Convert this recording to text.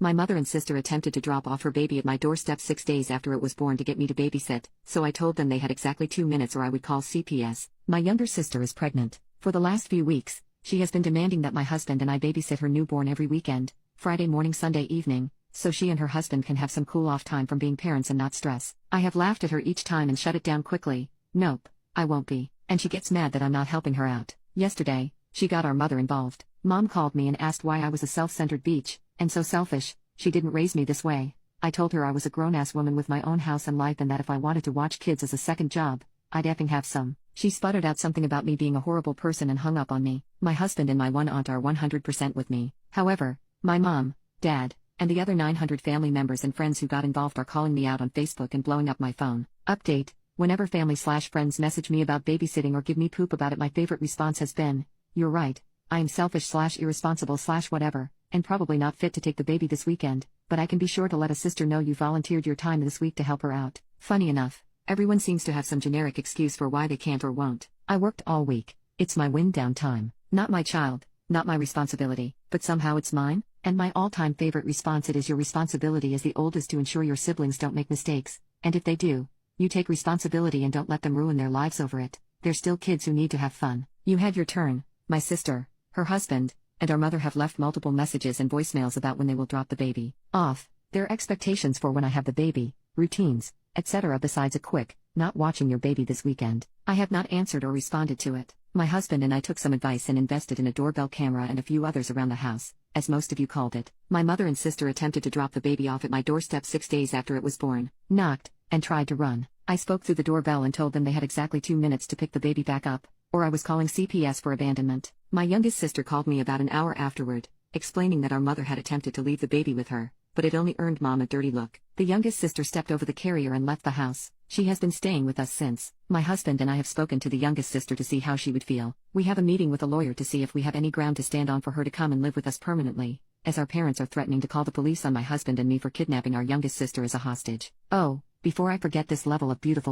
My mother and sister attempted to drop off her baby at my doorstep 6 days after it was born to get me to babysit, so I told them they had exactly 2 minutes or I would call CPS. My younger sister is pregnant. For the last few weeks, she has been demanding that my husband and I babysit her newborn every weekend, Friday morning, Sunday evening, so she and her husband can have some cool-off time from being parents and not stress. I have laughed at her each time and shut it down quickly. Nope, I won't be. And she gets mad that I'm not helping her out. Yesterday, she got our mother involved. Mom called me and asked why I was a self-centered bitch, and so selfish. She didn't raise me this way. I told her I was a grown-ass woman with my own house and life and that if I wanted to watch kids as a second job, I'd effing have some. She sputtered out something about me being a horrible person and hung up on me. My husband and my one aunt are 100% with me. However, my mom, dad, and the other 900 family members and friends who got involved are calling me out on Facebook and blowing up my phone. Update: whenever family/friends message me about babysitting or give me poop about it, my favorite response has been, "You're right, I am selfish/irresponsible/whatever, and probably not fit to take the baby this weekend, but I can be sure to let a sister know you volunteered your time this week to help her out." Funny enough, everyone seems to have some generic excuse for why they can't or won't. I worked all week. It's my wind down time. Not my child, not my responsibility, but somehow it's mine, and my all-time favorite response: it is your responsibility as the oldest to ensure your siblings don't make mistakes, and if they do, you take responsibility and don't let them ruin their lives over it. They're still kids who need to have fun. You had your turn. My sister, her husband, and our mother have left multiple messages and voicemails about when they will drop the baby off, their expectations for when I have the baby, routines, etc. besides a quick, "not watching your baby this weekend." I have not answered or responded to it. My husband and I took some advice and invested in a doorbell camera and a few others around the house, as most of you called it. My mother and sister attempted to drop the baby off at my doorstep 6 days after it was born, knocked, and tried to run. I spoke through the doorbell and told them they had exactly 2 minutes to pick the baby back up, or I was calling CPS for abandonment. My youngest sister called me about an hour afterward, explaining that our mother had attempted to leave the baby with her, but it only earned Mom a dirty look. The youngest sister stepped over the carrier and left the house. She has been staying with us since. My husband and I have spoken to the youngest sister to see how she would feel. We have a meeting with a lawyer to see if we have any ground to stand on for her to come and live with us permanently, as our parents are threatening to call the police on my husband and me for kidnapping our youngest sister as a hostage. Oh, before I forget, this level of beautiful